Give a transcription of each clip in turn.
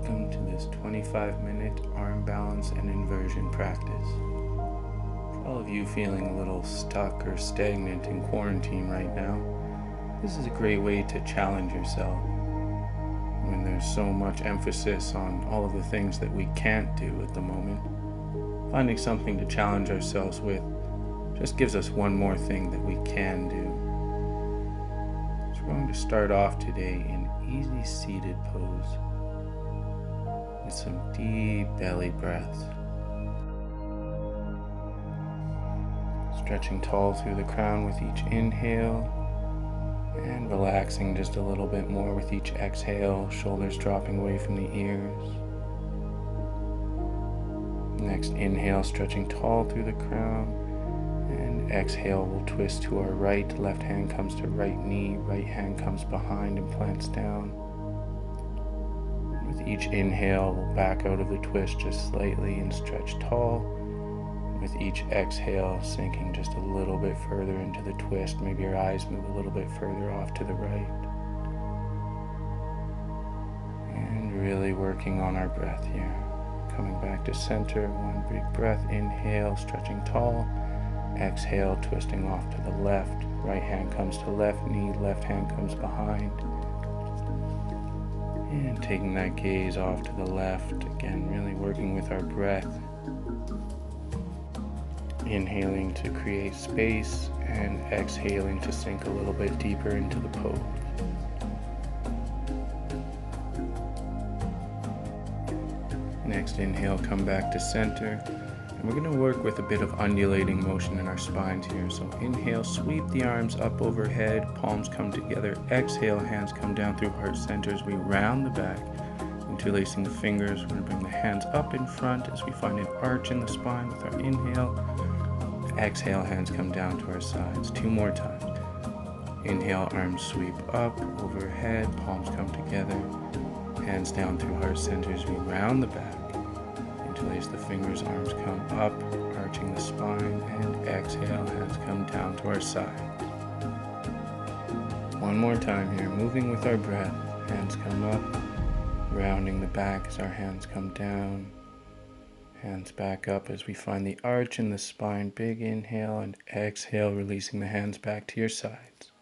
Welcome to this 25-minute arm balance and inversion practice. For all of you feeling a little stuck or stagnant in quarantine right now, this is a great way to challenge yourself. When there's so much emphasis on all of the things that we can't do at the moment, finding something to challenge ourselves with just gives us one more thing that we can do. So we're going to start off today in easy seated pose with some deep belly breaths. Stretching tall through the crown with each inhale and relaxing just a little bit more with each exhale, shoulders dropping away from the ears. Next inhale, stretching tall through the crown, and exhale, we'll twist to our right. Left hand comes to right knee, right hand comes behind and plants down. With each inhale, we'll back out of the twist just slightly and stretch tall. With each exhale, sinking just a little bit further into the twist. Maybe your eyes move a little bit further off to the right. And really working on our breath here. Coming back to center, one big breath, inhale, stretching tall. Exhale, twisting off to the left. Right hand comes to left knee, left hand comes behind. And taking that gaze off to the left. Again, really working with our breath. Inhaling to create space and exhaling to sink a little bit deeper into the pose. Next inhale, come back to center. And we're going to work with a bit of undulating motion in our spines here. So inhale, sweep the arms up overhead, palms come together. Exhale, hands come down through heart center as we round the back. Interlacing the fingers, we're going to bring the hands up in front as we find an arch in the spine with our inhale. Exhale, hands come down to our sides. Two more times. Inhale, arms sweep up overhead, palms come together. Hands down through heart center as we round the back. Interlace the fingers, arms come up, arching the spine, and exhale, hands come down to our side. One more time here, moving with our breath. Hands come up, rounding the back as our hands come down. Hands back up as we find the arch in the spine. Big inhale and exhale, releasing the hands back to your sides.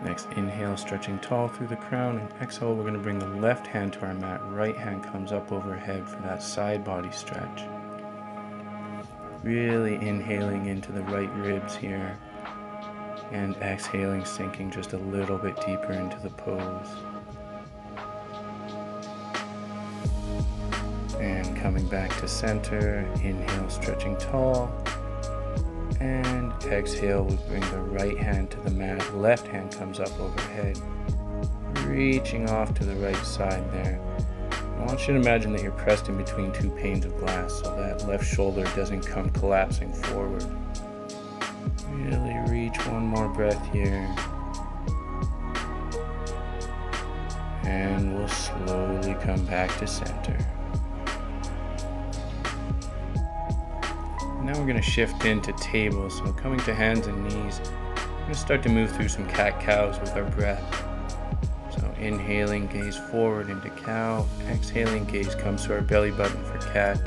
Next inhale, stretching tall through the crown, and exhale, we're going to bring the left hand to our mat. Right hand comes up overhead for that side body stretch. Really inhaling into the right ribs here, and exhaling, sinking just a little bit deeper into the pose. And coming back to center, inhale, stretching tall. And exhale, we bring the right hand to the mat, left hand comes up overhead, reaching off to the right side there. I want you to imagine that you're pressed in between two panes of glass so that left shoulder doesn't come collapsing forward. Really reach, one more breath here. And we'll slowly come back to center. Now we're going to shift into table, so coming to hands and knees, we're going to start to move through some cat-cows with our breath. So inhaling, gaze forward into cow, exhaling, gaze comes to our belly button for cat.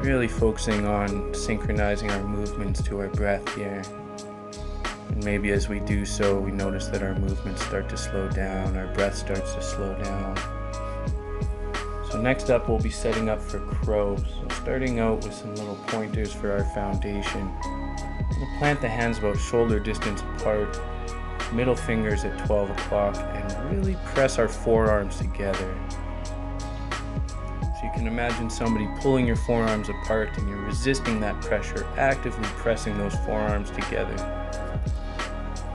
Really focusing on synchronizing our movements to our breath here. And maybe as we do so, we notice that our movements start to slow down, our breath starts to slow down. So next up, we'll be setting up for crow. So starting out with some little pointers for our foundation. We'll plant the hands about shoulder distance apart, middle fingers at 12 o'clock, and really press our forearms together. So you can imagine somebody pulling your forearms apart and you're resisting that pressure, actively pressing those forearms together.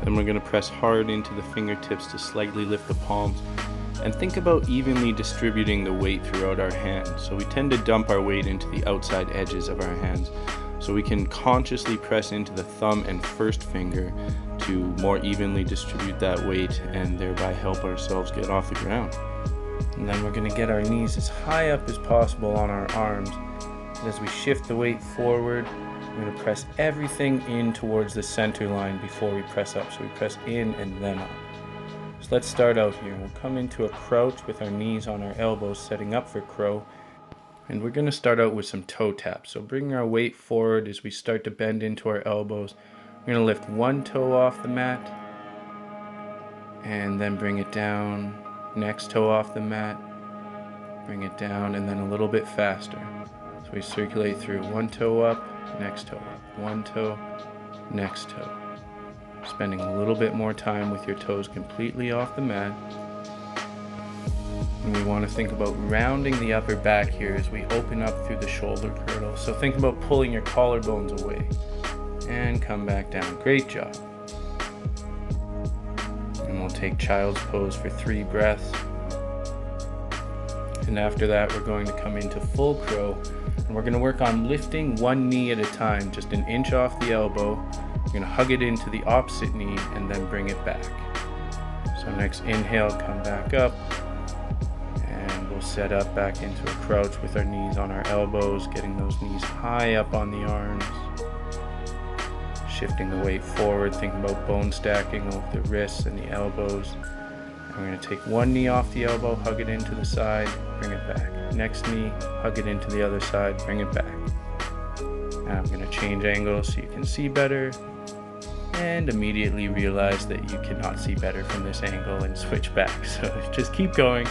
Then we're going to press hard into the fingertips to slightly lift the palms. And think about evenly distributing the weight throughout our hands. So we tend to dump our weight into the outside edges of our hands. So we can consciously press into the thumb and first finger to more evenly distribute that weight and thereby help ourselves get off the ground. And then we're going to get our knees as high up as possible on our arms. And as we shift the weight forward, we're going to press everything in towards the center line before we press up. So we press in and then up. let's start out here. We'll come into a crouch with our knees on our elbows, setting up for crow. And we're going to start out with some toe taps. So bringing our weight forward as we start to bend into our elbows. We're going to lift one toe off the mat and then bring it down. Next toe off the mat, bring it down, and then a little bit faster. So we circulate through one toe up, next toe up, one toe, next toe. Spending a little bit more time with your toes completely off the mat. And we want to think about rounding the upper back here as we open up through the shoulder girdle. So think about pulling your collarbones away and come back down. Great job. And we'll take child's pose for 3 breaths. And after that, we're going to come into full crow. And we're going to work on lifting one knee at a time, just an inch off the elbow. We're going to hug it into the opposite knee and then bring it back. So next inhale, come back up. Set up back into a crouch with our knees on our elbows, getting those knees high up on the arms, shifting the weight forward, thinking about bone stacking over the wrists and the elbows. And we're going to take one knee off the elbow, hug it into the side, bring it back. Next knee, hug it into the other side, bring it back. Now I'm going to change angles so you can see better, and immediately realize that you cannot see better from this angle and switch back. So just keep going.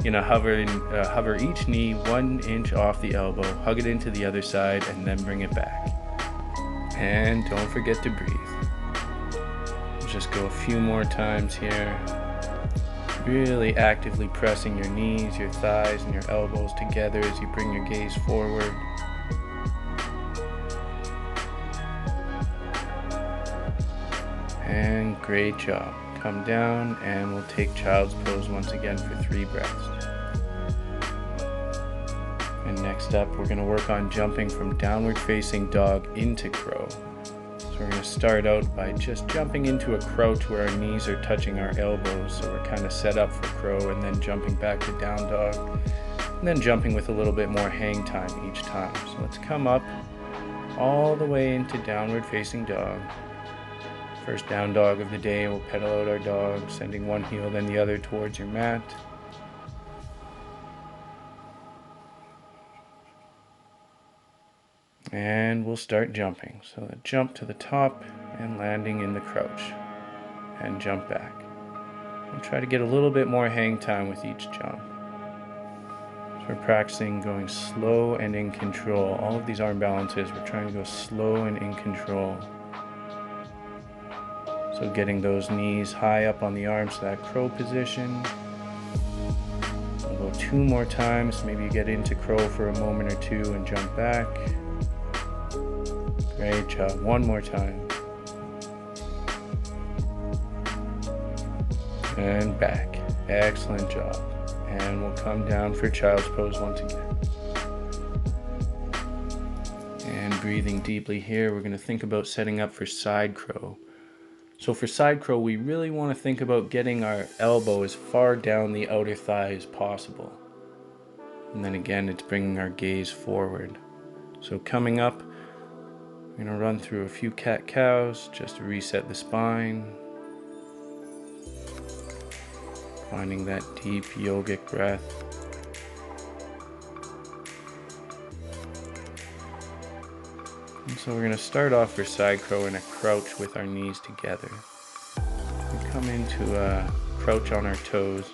Hover each knee 1 inch off the elbow, hug it into the other side, and then bring it back. And don't forget to breathe. Just go a few more times here. Really actively pressing your knees, your thighs, and your elbows together as you bring your gaze forward. And great job. Come down and we'll take child's pose once again for 3 breaths. And next up, we're going to work on jumping from downward facing dog into crow. So we're going to start out by just jumping into a crouch where our knees are touching our elbows. So we're kind of set up for crow, and then jumping back to down dog, and then jumping with a little bit more hang time each time. So let's come up all the way into downward facing dog. First down dog of the day, we'll pedal out our dog, sending one heel then the other towards your mat. And we'll start jumping. So jump to the top and landing in the crouch. And jump back. We'll try to get a little bit more hang time with each jump. So we're practicing going slow and in control. All of these arm balances, we're trying to go slow and in control. So getting those knees high up on the arms, that crow position. We'll go 2 more times. Maybe you get into crow for a moment or 2 and jump back. Great job. 1 more time. And back. Excellent job. And we'll come down for child's pose once again. And breathing deeply here, we're going to think about setting up for side crow. So for side crow, we really want to think about getting our elbow as far down the outer thigh as possible. And then again, it's bringing our gaze forward. So coming up, we're going to run through a few cat-cows just to reset the spine. Finding that deep yogic breath. And so we're going to start off for side crow in a crouch with our knees together. We come into a crouch on our toes,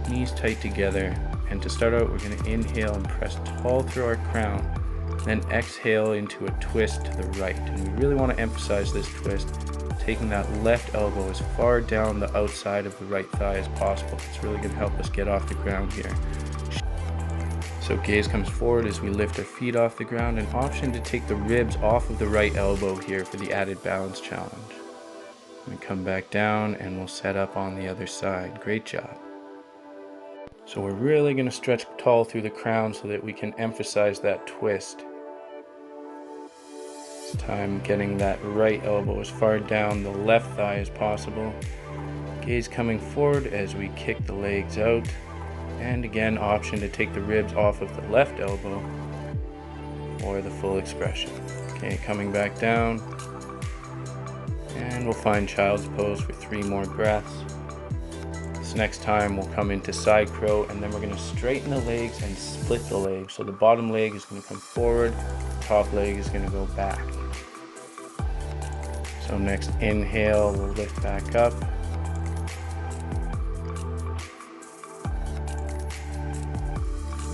knees tight together, and to start out we're going to inhale and press tall through our crown, then exhale into a twist to the right. And we really want to emphasize this twist, taking that left elbow as far down the outside of the right thigh as possible. It's really going to help us get off the ground here. So gaze comes forward as we lift our feet off the ground, an option to take the ribs off of the right elbow here for the added balance challenge. We come back down and we'll set up on the other side. Great job. So we're really going to stretch tall through the crown so that we can emphasize that twist. This time getting that right elbow as far down the left thigh as possible. Gaze coming forward as we kick the legs out. And again, option to take the ribs off of the left elbow or the full expression. Okay, coming back down. And we'll find child's pose for 3 more breaths. This next time we'll come into side crow, and then we're going to straighten the legs and split the legs. So the bottom leg is going to come forward, top leg is going to go back. So next inhale, we'll lift back up.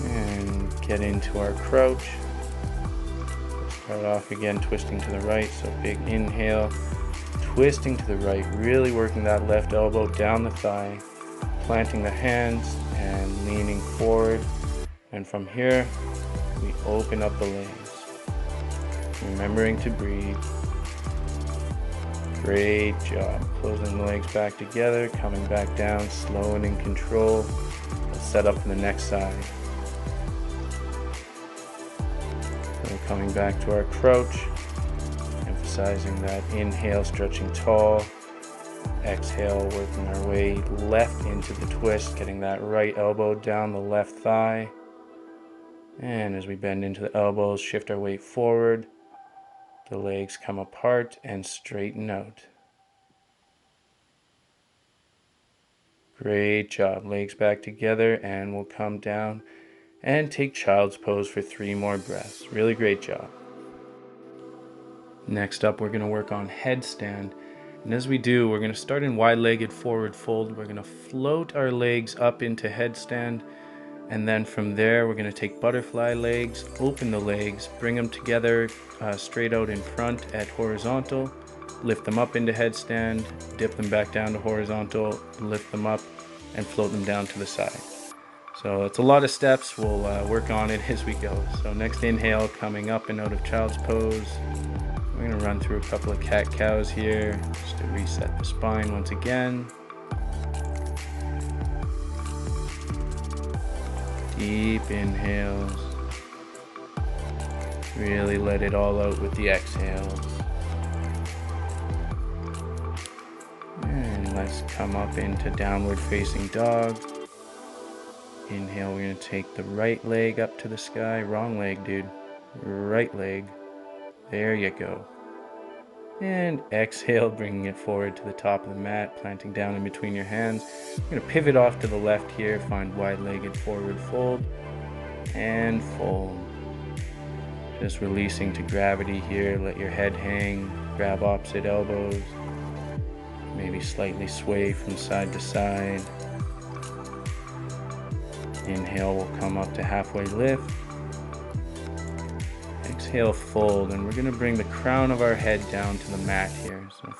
And get into our crouch. Start off again twisting to the right, so big inhale, twisting to the right, really working that left elbow down the thigh, planting the hands and leaning forward. And from here, we open up the legs, remembering to breathe. Great job. Closing the legs back together, coming back down, slow and in control. Let's set up for the next side. So coming back to our crouch, emphasizing that inhale, stretching tall. Exhale, working our way left into the twist, getting that right elbow down the left thigh. And as we bend into the elbows, shift our weight forward. The legs come apart and straighten out. Great job. Legs back together, and we'll come down and take child's pose for 3 more breaths. Really great job. Next up, we're going to work on headstand. And as we do, we're going to start in wide-legged forward fold. We're going to float our legs up into headstand. And then from there, we're going to take butterfly legs, open the legs, bring them together straight out in front at horizontal, lift them up into headstand, dip them back down to horizontal, lift them up, and float them down to the side. So it's a lot of steps. We'll work on it as we go. So next inhale, coming up and out of child's pose. We're going to run through a couple of cat-cows here just to reset the spine once again. Deep inhales. Really let it all out with the exhales. And let's come up into downward facing dog. Inhale, we're going to take the right leg up to the sky. Wrong leg, dude. Right leg. There you go. And exhale, bringing it forward to the top of the mat, planting down in between your hands. We're going to pivot off to the left here, find wide-legged forward fold, and fold. Just releasing to gravity here, let your head hang, grab opposite elbows, maybe slightly sway from side to side. Inhale, we'll come up to halfway lift. Exhale, fold, and we're going to bring the crown of our head down to the mat here. So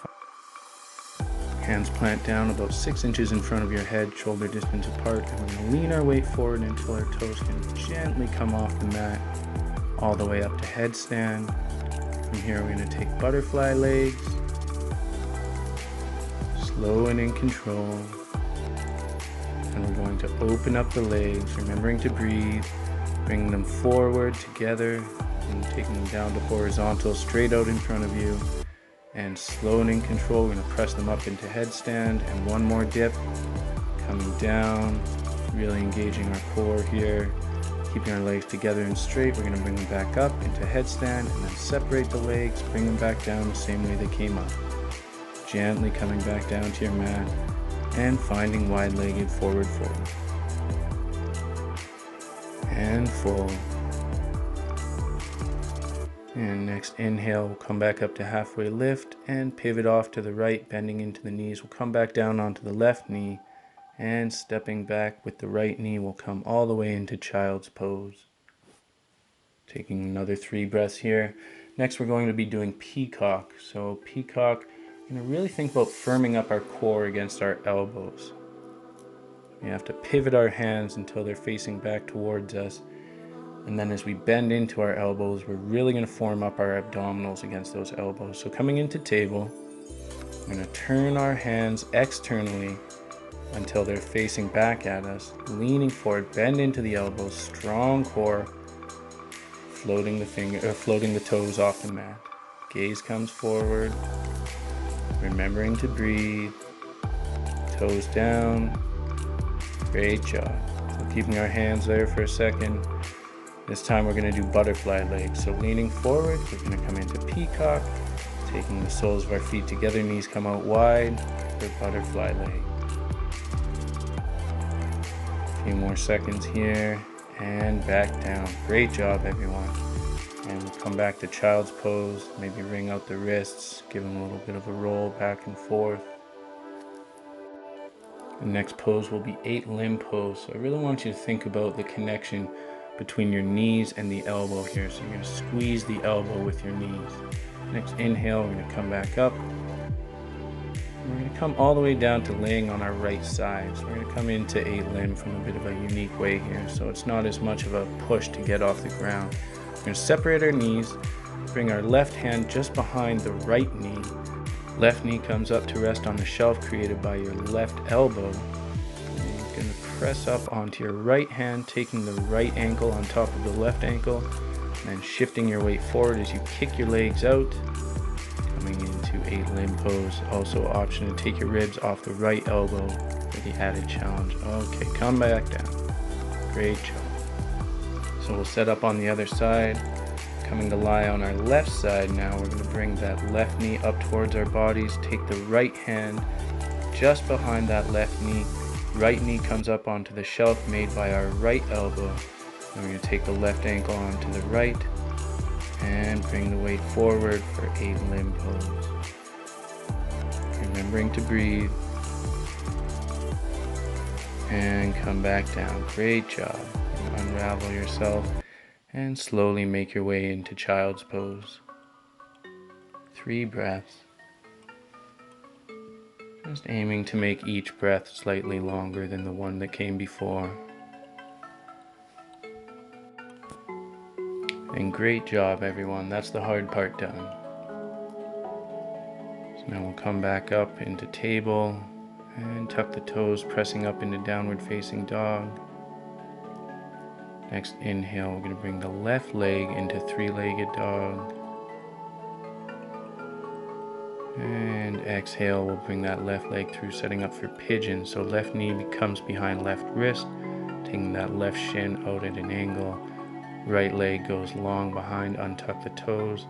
hands plant down about 6 inches in front of your head, shoulder distance apart, and we're going to lean our weight forward until our toes can gently come off the mat, all the way up to headstand. From here, we're going to take butterfly legs, slow and in control, and we're going to open up the legs, remembering to breathe, bring them forward together, and taking them down to horizontal, straight out in front of you, and slow and in control, we're going to press them up into headstand, and one more dip, coming down, really engaging our core here, keeping our legs together and straight. We're going to bring them back up into headstand, and then separate the legs, bring them back down the same way they came up, gently coming back down to your mat, and finding wide-legged forward fold, and fold. And next inhale, we'll come back up to halfway lift and pivot off to the right, bending into the knees. We'll come back down onto the left knee, and stepping back with the right knee, we'll come all the way into child's pose. Taking another 3 breaths here. Next, we're going to be doing peacock. So peacock, we're going to really think about firming up our core against our elbows. We have to pivot our hands until they're facing back towards us. And then as we bend into our elbows, we're really going to form up our abdominals against those elbows. So coming into table, we're going to turn our hands externally until they're facing back at us, leaning forward, bend into the elbows, strong core, floating the toes off the mat. Gaze comes forward, remembering to breathe, toes down. Great job. So keeping our hands there for a second. This time we're going to do butterfly legs. So leaning forward, we're going to come into peacock, taking the soles of our feet together, knees come out wide for butterfly leg. A few more seconds here and back down. Great job, everyone. And we'll come back to child's pose. Maybe wring out the wrists, give them a little bit of a roll back and forth. The next pose will be 8-limb pose. So I really want you to think about the connection between your knees and the elbow here. So you're going to squeeze the elbow with your knees. Next inhale, we're going to come back up. We're going to come all the way down to laying on our right side. So we're going to come into 8-limb from a bit of a unique way here. So it's not as much of a push to get off the ground. We're going to separate our knees, bring our left hand just behind the right knee. Left knee comes up to rest on the shelf created by your left elbow. And you're going to press up onto your right hand, taking the right ankle on top of the left ankle, and then shifting your weight forward as you kick your legs out, coming into 8-limb pose. Also option to take your ribs off the right elbow for the added challenge. Okay, come back down. Great job. So we'll set up on the other side. Coming to lie on our left side now, we're going to bring that left knee up towards our bodies. Take the right hand just behind that left knee. Right knee comes up onto the shelf made by our right elbow. And we're going to take the left ankle onto the right and bring the weight forward for 8-limb pose. Remembering to breathe. And come back down. Great job. Unravel yourself and slowly make your way into child's pose. 3 breaths. Just aiming to make each breath slightly longer than the one that came before. And great job, everyone. That's the hard part done. So now we'll come back up into table and tuck the toes, pressing up into downward facing dog. Next inhale, we're going to bring the left leg into 3-legged dog. And exhale, we'll bring that left leg through, setting up for pigeon. So left knee comes behind left wrist, taking that left shin out at an angle. Right leg goes long behind, untuck the toes.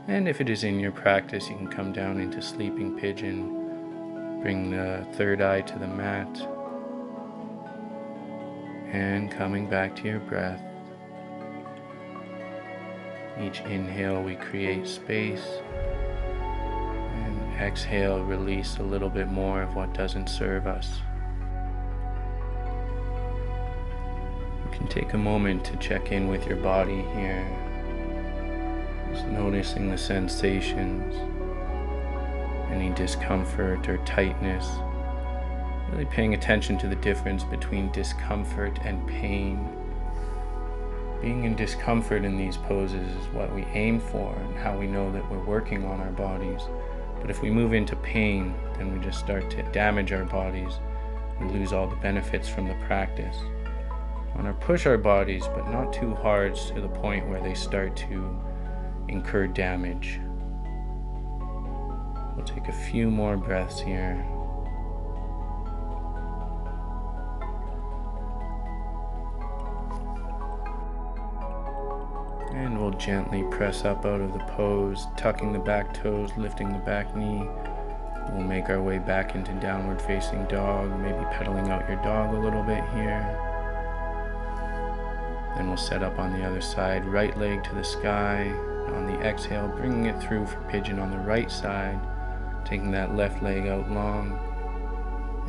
And if it is in your practice, you can come down into sleeping pigeon. Bring the third eye to the mat. And coming back to your breath. Each inhale we create space, and exhale, release a little bit more of what doesn't serve us. You can take a moment to check in with your body here, just noticing the sensations, any discomfort or tightness. Really paying attention to the difference between discomfort and pain. Being in discomfort in these poses is what we aim for and how we know that we're working on our bodies. But if we move into pain, then we just start to damage our bodies and lose all the benefits from the practice. We want to push our bodies, but not too hard to the point where they start to incur damage. We'll take a few more breaths here. And we'll gently press up out of the pose, tucking the back toes, lifting the back knee. We'll make our way back into downward facing dog, maybe pedaling out your dog a little bit here. Then we'll set up on the other side, right leg to the sky. On the exhale, bringing it through for pigeon on the right side, taking that left leg out long,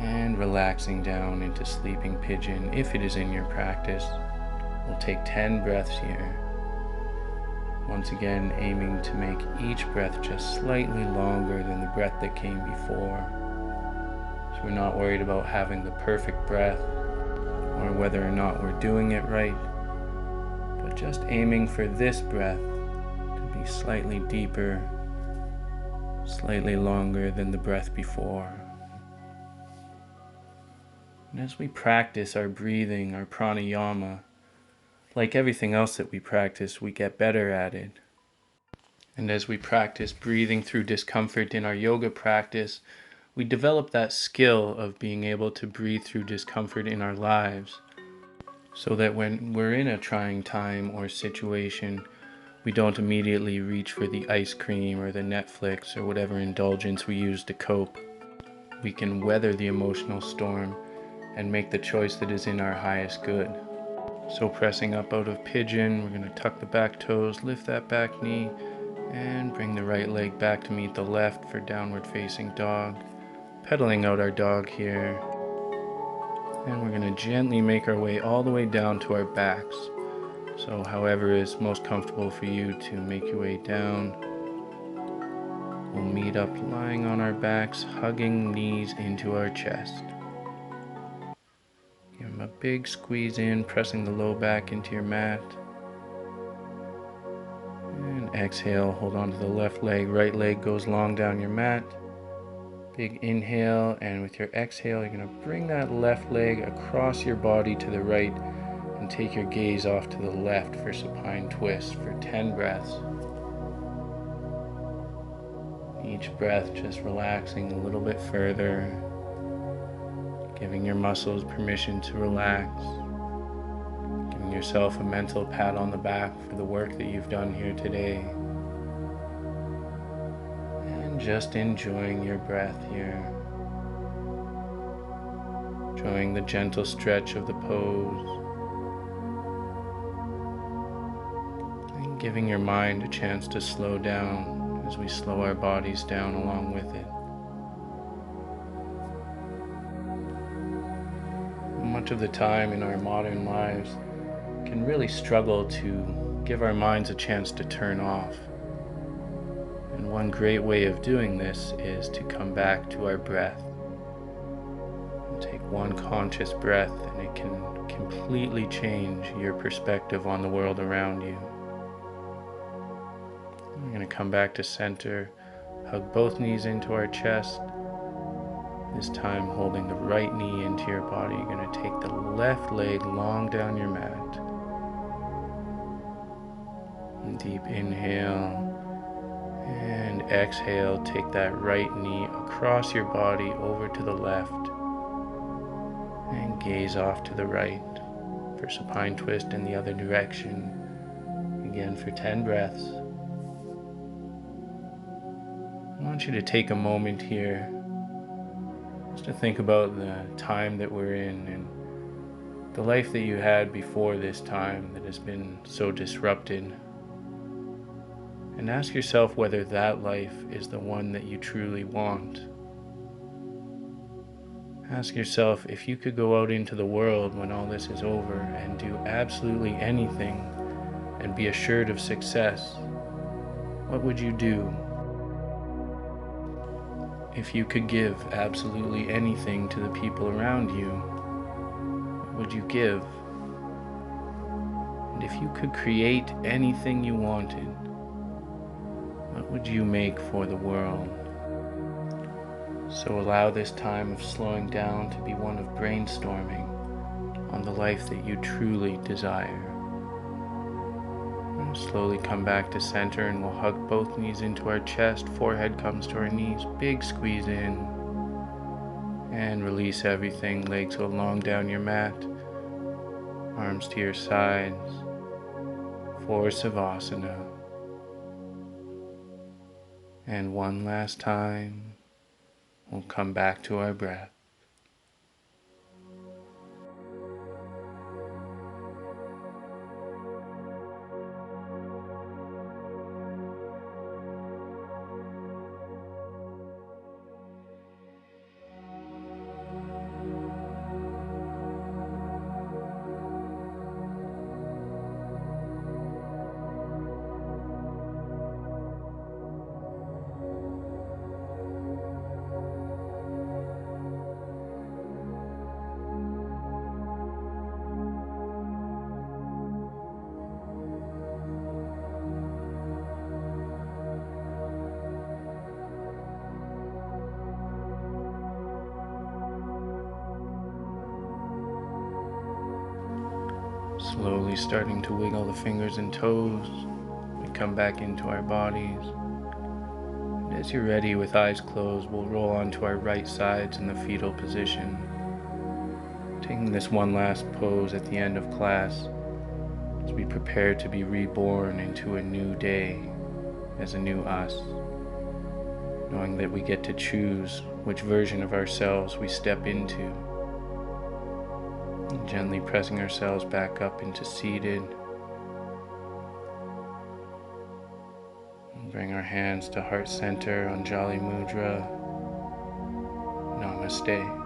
and relaxing down into sleeping pigeon if it is in your practice. We'll take 10 breaths here. Once again, aiming to make each breath just slightly longer than the breath that came before. So we're not worried about having the perfect breath or whether or not we're doing it right, but just aiming for this breath to be slightly deeper, slightly longer than the breath before. And as we practice our breathing, our pranayama, like everything else that we practice, we get better at it. And as we practice breathing through discomfort in our yoga practice, we develop that skill of being able to breathe through discomfort in our lives, so that when we're in a trying time or situation, we don't immediately reach for the ice cream or the Netflix or whatever indulgence we use to cope. We can weather the emotional storm and make the choice that is in our highest good. So pressing up out of pigeon, we're going to tuck the back toes, lift that back knee, and bring the right leg back to meet the left for downward facing dog. Pedaling out our dog here. And we're going to gently make our way all the way down to our backs. So however is most comfortable for you to make your way down. We'll meet up lying on our backs, hugging knees into our chest. Give them a big squeeze in, pressing the low back into your mat. And exhale, hold on to the left leg, right leg goes long down your mat. Big inhale, and with your exhale, you're going to bring that left leg across your body to the right and take your gaze off to the left for supine twist for 10 breaths. Each breath just relaxing a little bit further, giving your muscles permission to relax, giving yourself a mental pat on the back for the work that you've done here today, and just enjoying your breath here, enjoying the gentle stretch of the pose, and giving your mind a chance to slow down as we slow our bodies down along with it. Much of the time in our modern lives can really struggle to give our minds a chance to turn off. And one great way of doing this is to come back to our breath. And take one conscious breath, and it can completely change your perspective on the world around you. We're going to come back to center, hug both knees into our chest. This time holding the right knee into your body. You're going to take the left leg long down your mat. And deep inhale and exhale. Take that right knee across your body over to the left and gaze off to the right for supine twist in the other direction. Again for 10 breaths. I want you to take a moment here just to think about the time that we're in and the life that you had before this time that has been so disrupted. And ask yourself whether that life is the one that you truly want. Ask yourself if you could go out into the world when all this is over and do absolutely anything and be assured of success, what would you do? If you could give absolutely anything to the people around you, what would you give? And if you could create anything you wanted, what would you make for the world? So allow this time of slowing down to be one of brainstorming on the life that you truly desire. Slowly come back to center, and we'll hug both knees into our chest, forehead comes to our knees, big squeeze in, and release everything. Legs go long down your mat, arms to your sides, for Savasana. And one last time, we'll come back to our breath. Slowly starting to wiggle the fingers and toes, we come back into our bodies. And as you're ready, with eyes closed, we'll roll onto our right sides in the fetal position. Taking this one last pose at the end of class as we prepare to be reborn into a new day as a new us, knowing that we get to choose which version of ourselves we step into. And gently pressing ourselves back up into seated. And bring our hands to heart center on Jali Mudra. Namaste.